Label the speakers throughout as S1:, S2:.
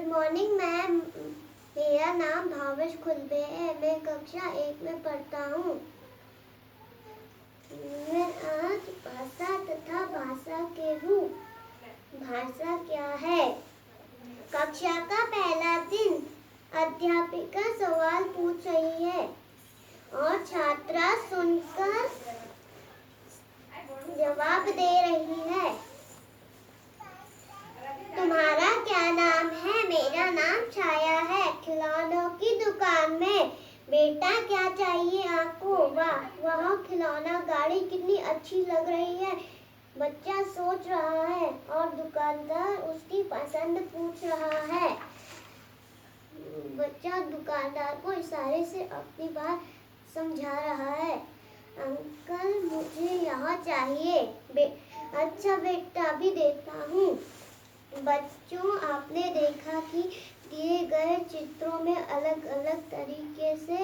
S1: Morning ma'am, मेरा नाम भावेश खुलबे है। मैं कक्षा 1 में पढ़ता हूँ। मैं आज भाषा तथा भाषा के रूप। भाषा क्या है? कक्षा का पहला दिन। अध्यापिका सवाल पूछ रही है और छात्रा सुनकर जवाब दे रही है। तुम्हारा क्या नाम है? मेरा नाम छाया है। खिलौनों की दुकान में। बेटा क्या चाहिए आपको? वाह, वह खिलौना गाड़ी कितनी अच्छी लग रही है। बच्चा सोच रहा है और दुकानदार उसकी पसंद पूछ रहा है। बच्चा दुकानदार को इशारे से अपनी बात समझा रहा है। अंकल, मुझे यह चाहिए। अच्छा बेटा, भी देता हूँ। बच्चों, आपने देखा कि दिए गए चित्रों में अलग अलग तरीके से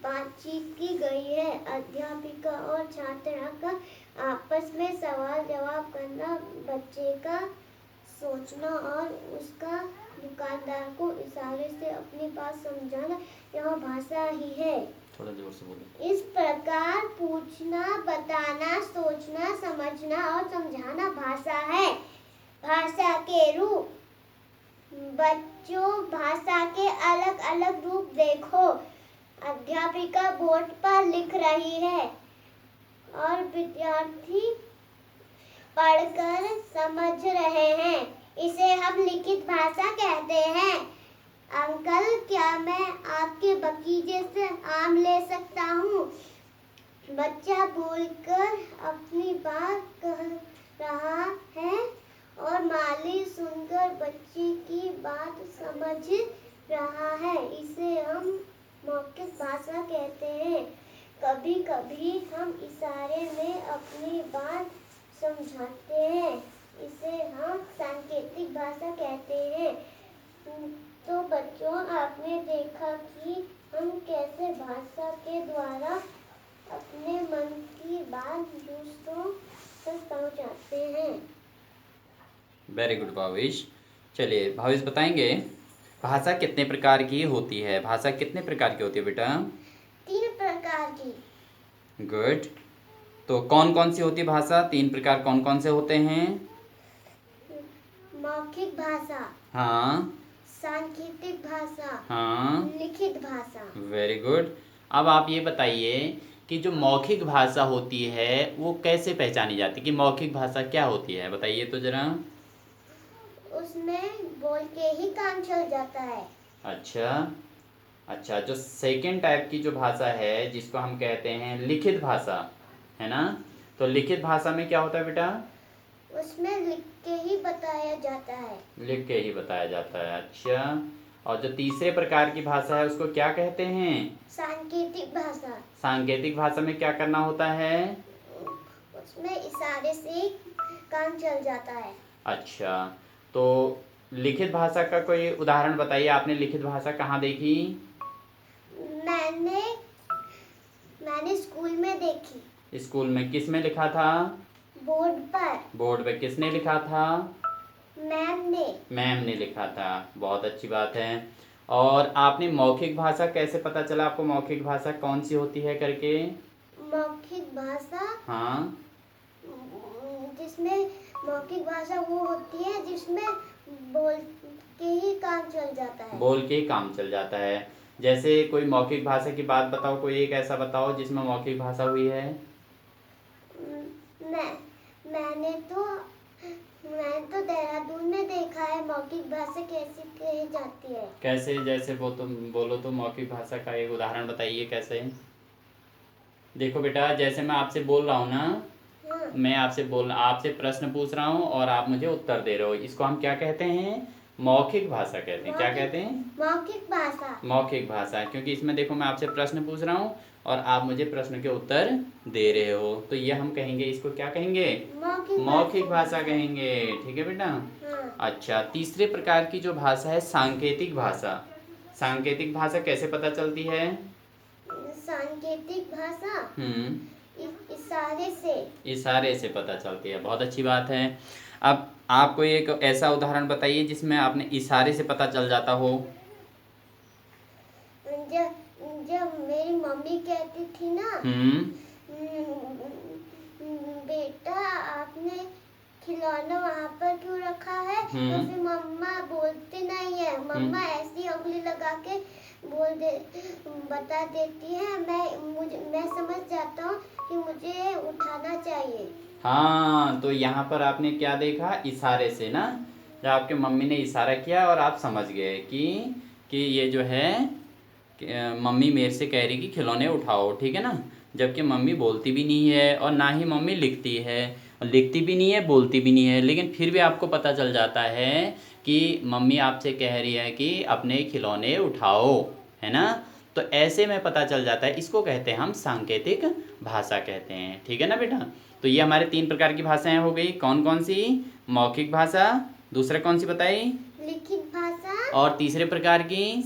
S1: बातचीत की गई है। अध्यापिका और छात्रा का आपस में सवाल जवाब करना, बच्चे का सोचना और उसका दुकानदार को इशारे से अपनी बात समझाना, यह भाषा ही है।
S2: थोड़ा जोर से बोलो।
S1: इस प्रकार पूछना, बताना, सोचना, समझना और समझाना भाषा है। भाषा के रूप। बच्चों, भाषा के अलग अलग रूप देखो। अध्यापिका बोर्ड पर लिख रही है और विद्यार्थी पढ़कर समझ रहे हैं। इसे हम लिखित भाषा कहते हैं। अंकल, क्या मैं आपके बगीचे से आम ले सकता हूँ? बच्चा बोलकर अपनी बात कह रहा है और माली सुनकर बच्चे की बात समझ रहा है। इसे हम मौखिक भाषा कहते हैं। कभी कभी हम इशारे में अपनी बात समझाते हैं। इसे हम सांकेतिक भाषा कहते हैं। तो बच्चों, आपने देखा कि हम कैसे भाषा के द्वारा अपने मन की बात दूसरों तक पहुंचाते हैं।
S2: Very good Bhavesh. चलिए भावेश बताएंगे भाषा कितने प्रकार की होती है? भाषा कितने प्रकार की होती है बेटा?
S1: 3 प्रकार की।
S2: गुड। तो कौन कौन सी होती है भाषा? 3 प्रकार कौन कौन से होते हैं?
S1: मौखिक भाषा,
S2: हाँ।
S1: सांकेतिक भाषा,
S2: हाँ।
S1: लिखित भाषा।
S2: Very good. अब आप ये बताइए कि जो मौखिक भाषा होती है वो कैसे पहचानी जाती है कि मौखिक भाषा क्या होती है? बताइए तो जरा।
S1: उसमें बोल के ही काम चल जाता है।
S2: अच्छा, जो सेकेंड टाइप की जो भाषा है जिसको हम कहते हैं लिखित भाषा, है ना? तो लिखित भाषा में क्या होता है बेटा?
S1: उसमें लिख के ही बताया जाता है।
S2: लिख के ही बताया जाता है। अच्छा, और जो तीसरे प्रकार की भाषा है उसको क्या कहते हैं?
S1: सांकेतिक भाषा।
S2: सांकेतिक भाषा में क्या करना होता है?
S1: उसमें इशारे से काम चल जाता है।
S2: अच्छा, तो लिखित भाषा का कोई उदाहरण बताइए। आपने लिखित भाषा कहाँ देखी?
S1: मैंने स्कूल में देखी।
S2: स्कूल में किस में लिखा था?
S1: बोर्ड पर।
S2: बोर्ड पे किसने लिखा था?
S1: मैम
S2: ने लिखा था। बहुत अच्छी बात है। और आपने मौखिक भाषा कैसे पता चला आपको मौखिक भाषा कौन सी होती है करके?
S1: मौखिक भाषा,
S2: हाँ।
S1: जिसमें मौखिक भाषा वो होती है जिसमें बोल के ही काम चल जाता है।
S2: बोल के ही काम चल जाता है। जैसे कोई मौखिक भाषा की बात बताओ, कोई एक ऐसा बताओ जिसमें मौखिक भाषा हुई है।
S1: मैंने तो देहरादून में देखा है मौखिक भाषा कैसे कही जाती है।
S2: कैसे? जैसे वो तुम बोलो तो मौखिक भाषा का एक उदाहरण बताइए कैसे। देखो बेटा, जैसे मैं आपसे बोल रहा हूँ ना,
S1: हाँ।
S2: मैं आपसे प्रश्न पूछ रहा हूँ और आप मुझे उत्तर दे रहे हो, इसको हम क्या कहते हैं? मौखिक भाषा कहते हैं। क्या कहते हैं?
S1: मौखिक भाषा।
S2: मौखिक भाषा, क्योंकि इसमें देखो मैं आपसे प्रश्न पूछ रहा हूँ और आप मुझे प्रश्न के उत्तर दे रहे हो, तो ये हम कहेंगे, इसको क्या कहेंगे? मौखिक भाषा कहेंगे। ठीक है बेटा?
S1: हाँ।
S2: अच्छा, तीसरे प्रकार की जो भाषा है सांकेतिक भाषा। सांकेतिक भाषा कैसे पता चलती है?
S1: सांकेतिक भाषा
S2: हम्म,
S1: इशारे से।
S2: इशारे से पता चलती है। बहुत अच्छी बात है। अब आप कोई एक ऐसा उदाहरण बताइए जिसमें आपने इशारे से पता चल जाता हो।
S1: जब जब मेरी मम्मी कहती थी ना, बेटा आपने खिलौना वहाँ पर क्यों रखा है, तो फिर मम्मा बोलती नहीं है, मम्मा ऐसी उंगली लगा के बता देती है, मैं समझ जाता हूँ कि मुझे उठाना चाहिए।
S2: हाँ, तो यहाँ पर आपने क्या देखा, इशारे से ना, जब आपके मम्मी ने इशारा किया और आप समझ गए कि ये जो है मम्मी मेरे से कह रही कि खिलौने उठाओ, ठीक है ना। जबकि मम्मी बोलती भी नहीं है और ना ही मम्मी लिखती है, लिखती भी नहीं है, बोलती भी नहीं है, लेकिन फिर भी आपको पता चल जाता है कि मम्मी आपसे कह रही है कि अपने खिलौने उठाओ, है ना। तो ऐसे में पता चल जाता है, इसको कहते हैं हम सांकेतिक भाषा कहते हैं, ठीक है ना बेटा। तो ये हमारे 3 प्रकार की भाषाएं हो गई। कौन कौन सी? मौखिक भाषा, दूसरा कौन सी बताई?
S1: लिखित भाषा,
S2: और तीसरे प्रकार की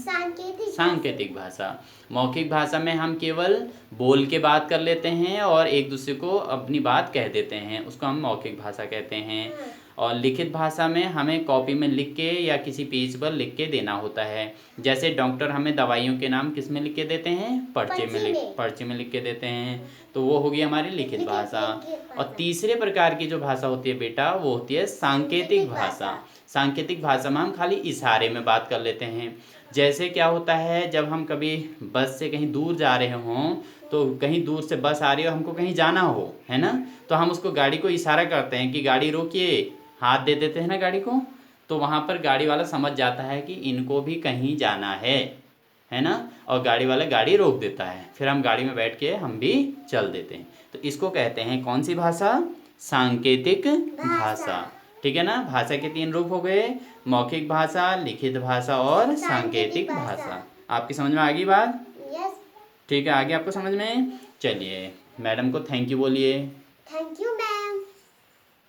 S1: सांकेतिक
S2: भाषा। मौखिक भाषा में हम केवल बोल के बात कर लेते हैं और एक दूसरे को अपनी बात कह देते हैं, उसको हम मौखिक भाषा कहते हैं। और लिखित भाषा में हमें कॉपी में लिख के या किसी पेज पर लिख के देना होता है। जैसे डॉक्टर हमें दवाइयों के नाम किस में लिख के देते हैं? पर्चे में लिख के देते हैं। तो वो होगी हमारी लिखित भाषा। और तीसरे प्रकार की जो भाषा होती है बेटा, वो होती है सांकेतिक भाषा। सांकेतिक भाषा में हम खाली इशारे में बात कर लेते हैं। जैसे क्या होता है, जब हम कभी बस से कहीं दूर जा रहे हों, तो कहीं दूर से बस आ रही हो, हमको कहीं जाना हो, है ना, तो हम उसको गाड़ी को इशारा करते हैं कि गाड़ी रोकिए, हाथ दे देते हैं ना गाड़ी को। तो वहाँ पर गाड़ी वाला समझ जाता है कि इनको भी कहीं जाना है ना, और गाड़ी वाला गाड़ी रोक देता है, फिर हम गाड़ी में बैठ के हम भी चल देते हैं। तो इसको कहते हैं कौन सी भाषा? सांकेतिक भाषा, ठीक है ना। भाषा के 3 रूप हो गए, मौखिक भाषा, लिखित भाषा और सांकेतिक भाषा। आपकी समझ में आ गई बात?
S1: यस।
S2: ठीक है, आगे आपको समझ में। चलिए मैडम को थैंक यू बोलिए।
S1: Thank you.